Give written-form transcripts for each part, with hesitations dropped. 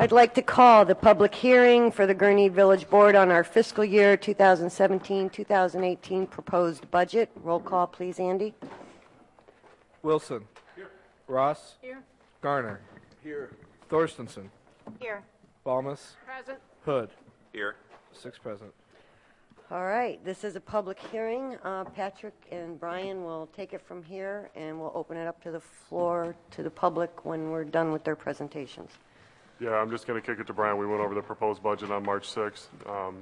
I'd like to call the public hearing for the Gurnee Village Board on our fiscal year 2017-2018 proposed budget. Roll call, please, Andy. Wilson. Here. Ross. Here. Garner. Here. Thorstensen. Here. Balmas. Present. Hood. Here. 6 present. All right, this is a public hearing. Patrick and Brian will take it from here, and we'll open it up to the floor to the public when we're done with their presentations. Yeah, I'm just going to kick it to Brian. We went over the proposed budget on March 6th,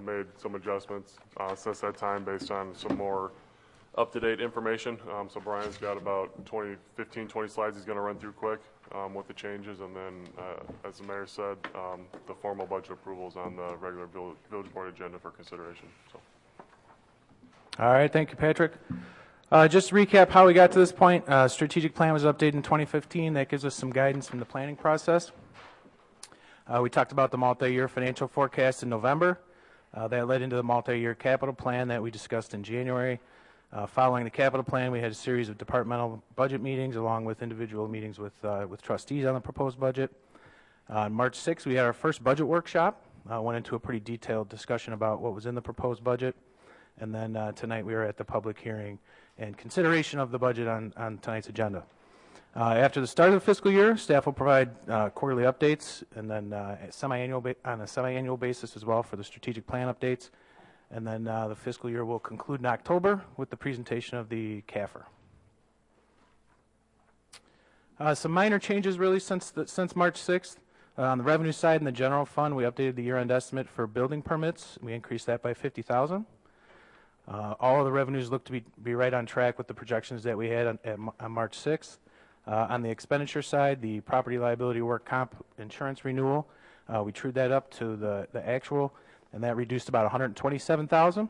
made some adjustments since that time based on some more up-to-date information. So Brian's got about 20 slides he's going to run through quick with the changes, and then, as the mayor said, the formal budget approval is on the regular village board agenda for consideration. So. All right, thank you, Patrick. Just to recap how we got to this point, strategic plan was updated in 2015. That gives us some guidance from the planning process. We talked about the multi-year financial forecast in November. That led into the multi-year capital plan that we discussed in January. Following the capital plan, we had a series of departmental budget meetings along with individual meetings with trustees on the proposed budget. On March 6th, we had our first budget workshop. Went into a pretty detailed discussion about what was in the proposed budget. And then tonight we are at the public hearing and consideration of the budget on tonight's agenda. After the start of the fiscal year, staff will provide quarterly updates and then on a semi-annual basis as well for the strategic plan updates. And then the fiscal year will conclude in October with the presentation of the CAFR. Some minor changes really since March 6th. On the revenue side in the general fund, we updated the year-end estimate for building permits. We increased that by $50,000. All of the revenues look to be right on track with the projections that we had on March 6th. On the expenditure side, the property liability work comp insurance renewal, we trued that up to the actual, and that reduced about $127,000.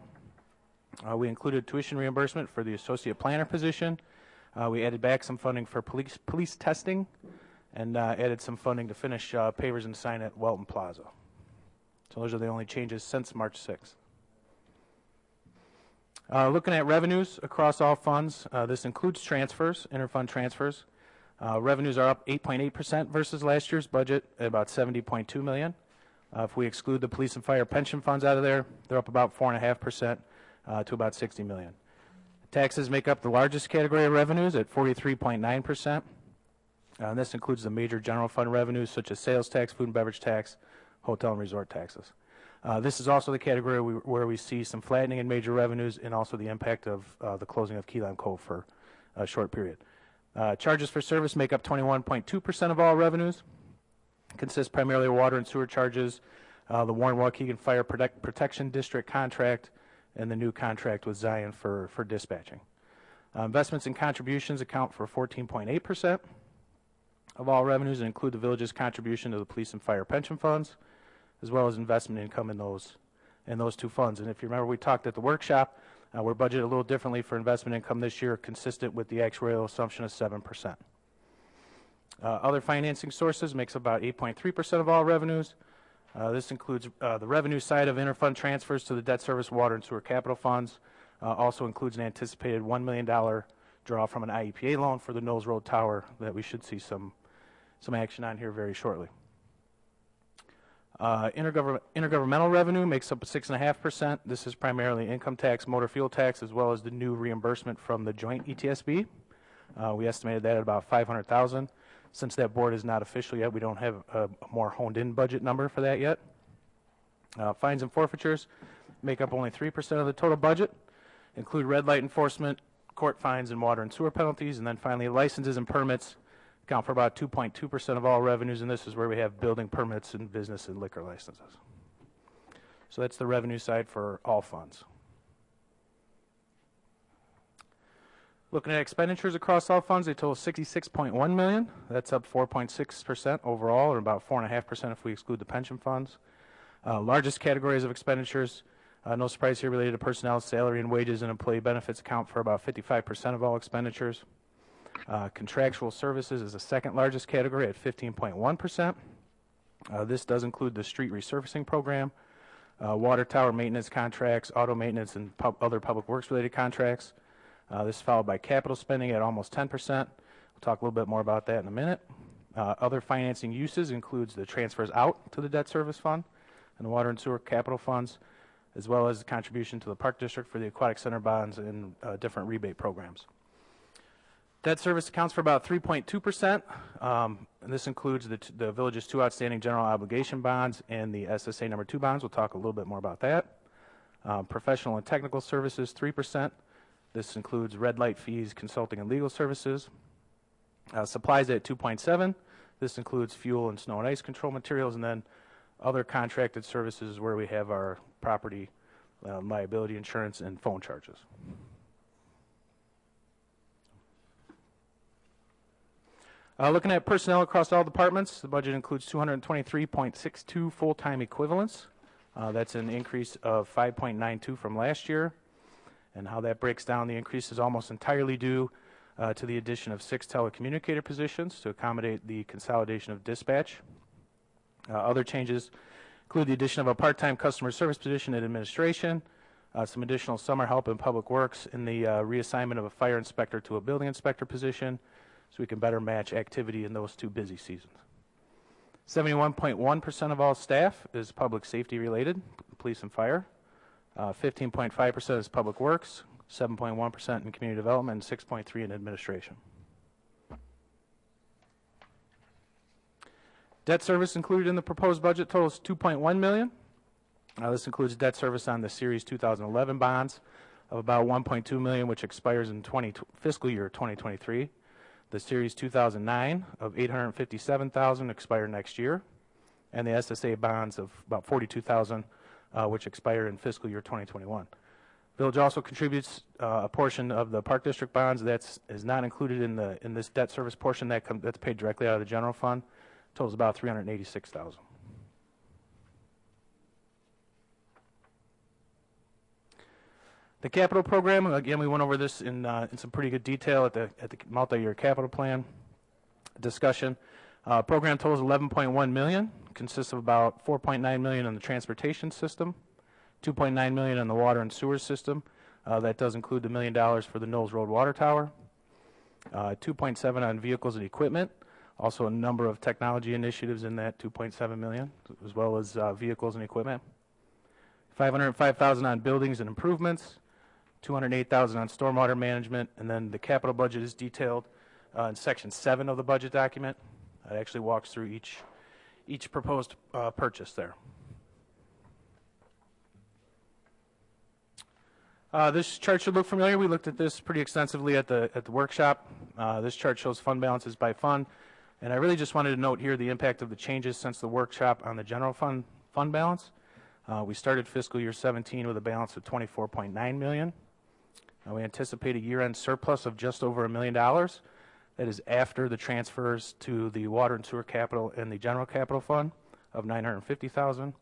We included tuition reimbursement for the associate planner position. We added back some funding for police testing, and added some funding to finish pavers and sign at Welton Plaza. So those are the only changes since March 6th. Looking at revenues across all funds, this includes transfers, interfund transfers. Revenues are up 8.8% versus last year's budget at about $70.2 million. If we exclude the police and fire pension funds out of there, they're up about 4.5% to about $60 million. Taxes make up the largest category of revenues at 43.9%. This includes the major general fund revenues such as sales tax, food and beverage tax, hotel and resort taxes. This is also the category where we see some flattening in major revenues and also the impact of the closing of Key Lime Cove for a short period. Charges for service make up 21.2% of all revenues. Consist primarily of water and sewer charges, the Warren-Waukegan Fire Protection District contract, and the new contract with Zion for dispatching. Investments and contributions account for 14.8% of all revenues and include the village's contribution to the police and fire pension funds, as well as investment income in those two funds. And if you remember, we talked at the workshop, we're budgeted a little differently for investment income this year, consistent with the actuarial assumption of 7%. Other financing sources makes about 8.3% of all revenues. This includes the revenue side of interfund transfers to the debt service, water, and sewer capital funds. Also includes an anticipated $1 million draw from an IEPA loan for the Knowles Road Tower that we should see some action on here very shortly. Intergovernmental revenue makes up 6.5%. This is primarily income tax, motor fuel tax, as well as the new reimbursement from the joint ETSB. We estimated that at about $500,000. Since that board is not official yet, we don't have a more honed-in budget number for that yet. Fines and forfeitures make up only 3% of the total budget, include red light enforcement, court fines, and water and sewer penalties. And then finally, licenses and permits account for about 2.2% of all revenues, and this is where we have building permits and business and liquor licenses. So that's the revenue side for all funds. Looking at expenditures across all funds, they total $66.1 million. That's up 4.6% overall, or about 4.5% if we exclude the pension funds. Largest categories of expenditures, no surprise here, related to personnel, salary and wages, and employee benefits account for about 55% of all expenditures. Contractual services is the second largest category at 15.1%. This does include the street resurfacing program, water tower maintenance contracts, auto maintenance, and other public works related contracts. This is followed by capital spending at almost 10%. We'll talk a little bit more about that in a minute. Other financing uses includes the transfers out to the debt service fund and the water and sewer capital funds, as well as the contribution to the Park District for the aquatic center bonds and different rebate programs. Debt service accounts for about 3.2%, and this includes the village's 2 outstanding general obligation bonds and the SSA number 2 bonds. We'll talk a little bit more about that. Professional and technical services, 3%. This includes red light fees, consulting, and legal services. Supplies at 2.7%. This includes fuel and snow and ice control materials, and then other contracted services where we have our property liability insurance and phone charges. Looking at personnel across all departments, the budget includes 223.62 full-time equivalents. That's an increase of 5.92 from last year. And how that breaks down, the increase is almost entirely due to the addition of 6 telecommunicator positions to accommodate the consolidation of dispatch. Other changes include the addition of a part-time customer service position in administration, some additional summer help in public works, and the reassignment of a fire inspector to a building inspector position so we can better match activity in those 2 busy seasons. 71.1% of all staff is public safety related, police and fire. 15.5% is public works, 7.1% in community development, and 6.3% in administration. Debt service included in the proposed budget totals $2.1 million. This includes debt service on the Series 2011 bonds of about $1.2 million, which expires in fiscal year 2023. The Series 2009 of $857,000 expire next year, and the SSA bonds of about $42,000, which expire in fiscal year 2021. Village also contributes a portion of the Park District bonds that is not included in this debt service portion that's paid directly out of the general fund. Totals about $386,000. The capital program, again, we went over this in some pretty good detail at the multi-year capital plan discussion. Program totals $11.1 million, consists of about $4.9 million in the transportation system, $2.9 million in the water and sewer system. That does include the $1 million for the Knowles Road Water Tower, $2.7 million on vehicles and equipment, also a number of technology initiatives in that $2.7 million, as well as vehicles and equipment. $505,000 on buildings and improvements, $208,000 on stormwater management, and then the capital budget is detailed in section 7 of the budget document. It actually walks through each proposed purchase there. This chart should look familiar. We looked at this pretty extensively at the workshop. This chart shows fund balances by fund, and I really just wanted to note here the impact of the changes since the workshop on the general fund balance. We started fiscal year 17 with a balance of $24.9 million. We anticipate a year-end surplus of just over $1 million. That is after the transfers to the water and sewer capital and the general capital fund of $950,000.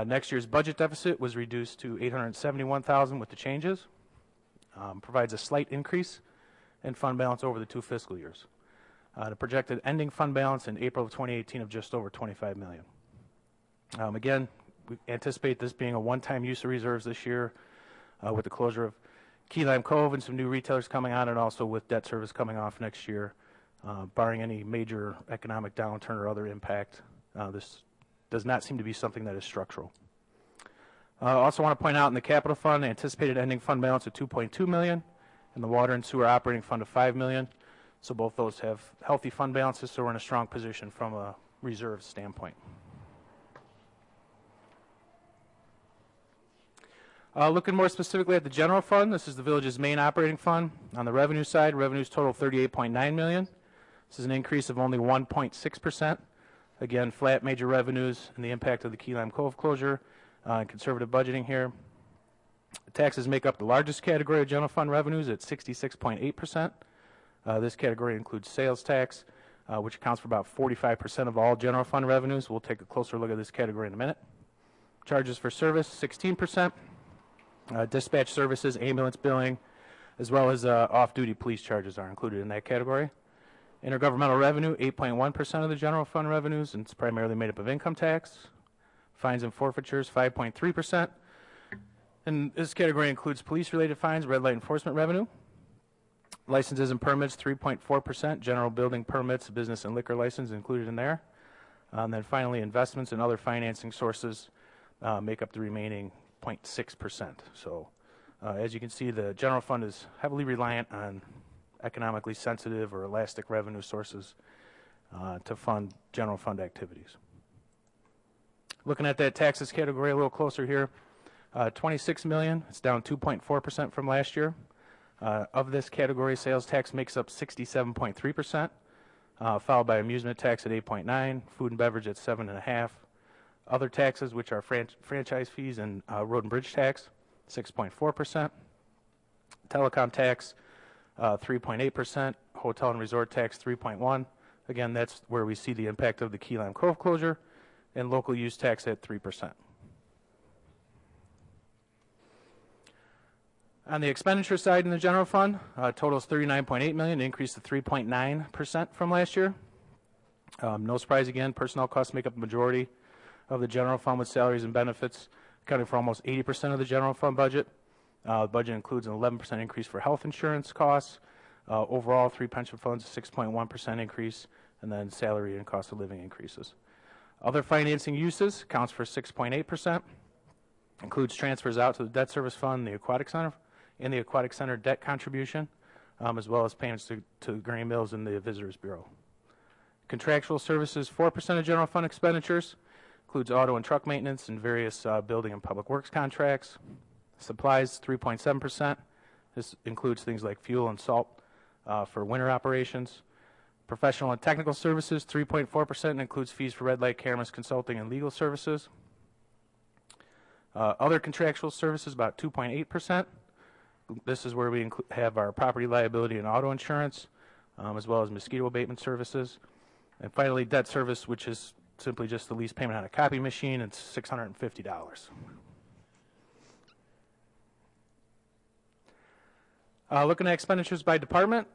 Next year's budget deficit was reduced to $871,000 with the changes. Provides a slight increase in fund balance over the 2 fiscal years. The projected ending fund balance in April of 2018 of just over $25 million. Again, we anticipate this being a one-time use of reserves this year with the closure of Key Lime Cove and some new retailers coming on, and also with debt service coming off next year. Barring any major economic downturn or other impact, this does not seem to be something that is structural. I also want to point out in the capital fund, anticipated ending fund balance of $2.2 million, and the water and sewer operating fund of $5 million. So both those have healthy fund balances, so we're in a strong position from a reserve standpoint. Looking more specifically at the general fund, this is the village's main operating fund. On the revenue side, revenues total $38.9 million. This is an increase of only 1.6%. Again, flat major revenues and the impact of the Key Lime Cove closure and conservative budgeting here. Taxes make up the largest category of general fund revenues at 66.8%. This category includes sales tax, which accounts for about 45% of all general fund revenues. We'll take a closer look at this category in a minute. Charges for service, 16%. Dispatch services, ambulance billing, as well as off-duty police charges are included in that category. Intergovernmental revenue, 8.1% of the general fund revenues, and it's primarily made up of income tax. Fines and forfeitures, 5.3%. And this category includes police-related fines, red light enforcement revenue. Licenses and permits, 3.4%. General building permits, business and liquor license included in there. And then finally, investments and other financing sources make up the remaining 0.6%. So as you can see, the general fund is heavily reliant on economically sensitive or elastic revenue sources to fund general fund activities. Looking at that taxes category a little closer here, $26 million. It's down 2.4% from last year. Of this category, sales tax makes up 67.3%, followed by amusement tax at 8.9%, food and beverage at 7.5%. Other taxes, which are franchise fees and road and bridge tax, 6.4%. Telecom tax, 3.8%. Hotel and resort tax, 3.1%. Again, that's where we see the impact of the Key Lime Cove closure, and local use tax at 3%. On the expenditure side in the general fund, totals $39.8 million, increase to 3.9% from last year. No surprise again, personnel costs make up the majority of the general fund, with salaries and benefits accounting for almost 80% of the general fund budget. The budget includes an 11% increase for health insurance costs. Overall, 3 pension funds, 6.1% increase, and then salary and cost of living increases. Other financing uses accounts for 6.8%, includes transfers out to the debt service fund, the aquatic center, and the aquatic center debt contribution, as well as payments to Gurnee Mills and the Visitors Bureau. Contractual services, 4% of general fund expenditures, includes auto and truck maintenance and various building and public works contracts. Supplies, 3.7%. This includes things like fuel and salt for winter operations. Professional and technical services, 3.4%, and includes fees for red light cameras, consulting, and legal services. Other contractual services, about 2.8%. This is where we have our property liability and auto insurance, as well as mosquito abatement services. And finally, debt service, which is simply just the lease payment on a copy machine. It's $650. Looking at expenditures by department,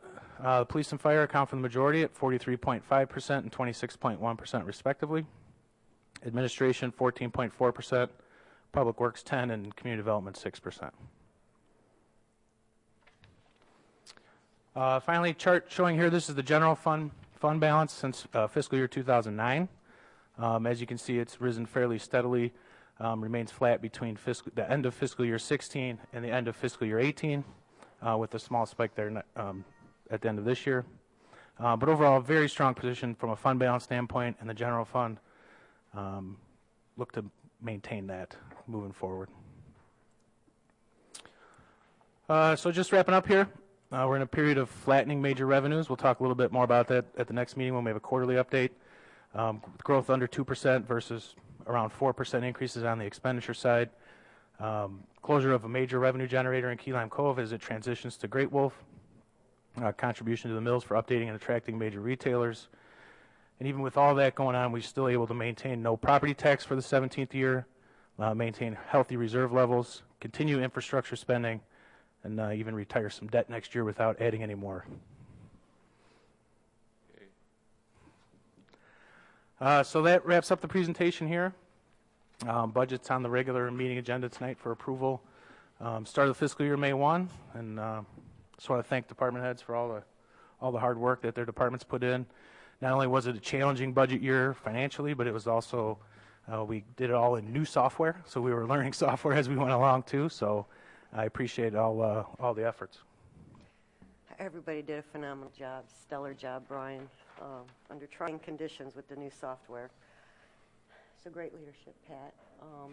police and fire account for the majority at 43.5% and 26.1% respectively. Administration, 14.4%. Public Works, 10%, and community development, 6%. Finally, chart showing here, this is the general fund balance since fiscal year 2009. As you can see, it's risen fairly steadily, remains flat between the end of fiscal year 16 and the end of fiscal year 18, with a small spike there at the end of this year. But overall, a very strong position from a fund balance standpoint, and the general fund look to maintain that moving forward. So just wrapping up here. We're in a period of flattening major revenues. We'll talk a little bit more about that at the next meeting when we have a quarterly update. Growth under 2% versus around 4% increases on the expenditure side. Closure of a major revenue generator in Key Lime Cove as it transitions to Great Wolf. Contribution to the mills for updating and attracting major retailers. And even with all that going on, we're still able to maintain no property tax for the 17th year, maintain healthy reserve levels, continue infrastructure spending, and even retire some debt next year without adding any more. So that wraps up the presentation here. Budget's on the regular meeting agenda tonight for approval. Start of the fiscal year May 1, and just want to thank department heads for all the hard work that their departments put in. Not only was it a challenging budget year financially, but it was also we did it all in new software, so we were learning software as we went along too. So I appreciate all the efforts. Everybody did a phenomenal job, stellar job, Brian, under trying conditions with the new software. So great leadership, Pat.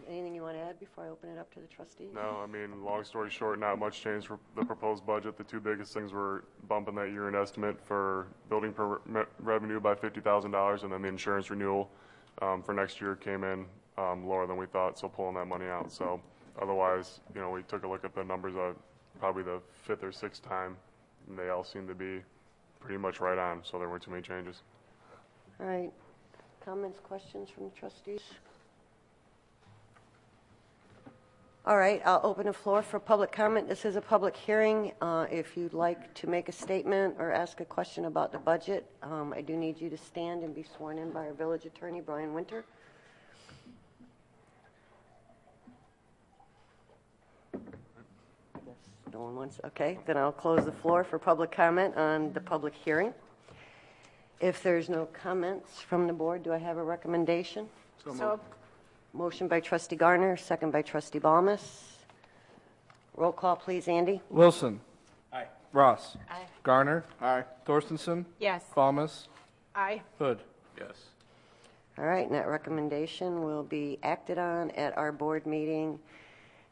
Anything you want to add before I open it up to the trustees? No, I mean, long story short, not much change for the proposed budget. The two biggest things were bumping that year-end estimate for building revenue by $50,000, and then the insurance renewal for next year came in lower than we thought, so pulling that money out. So otherwise, you know, we took a look at the numbers probably the fifth or sixth time, and they all seem to be pretty much right on, so there weren't too many changes. All right. Comments, questions from the trustees? All right, I'll open the floor for public comment. This is a public hearing. If you'd like to make a statement or ask a question about the budget, I do need you to stand and be sworn in by our village attorney, Brian Winter. No one wants, okay, then I'll close the floor for public comment on the public hearing. If there's no comments from the board, do I have a recommendation? So, Motion by trustee Garner, second by trustee Balmas. Roll call, please, Andy. Wilson. Aye. Ross. Aye. Garner. Aye. Thorstenson. yes. Balmas. Aye. Hood. Yes. All right, and that recommendation will be acted on at our board meeting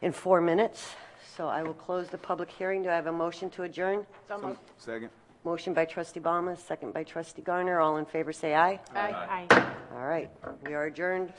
in 4 minutes. So I will close the public hearing. Do I have a motion to adjourn? So moved. Second. Motion by trustee Balmas, second by trustee Garner. All in favor, say aye. Aye. All right, we are adjourned.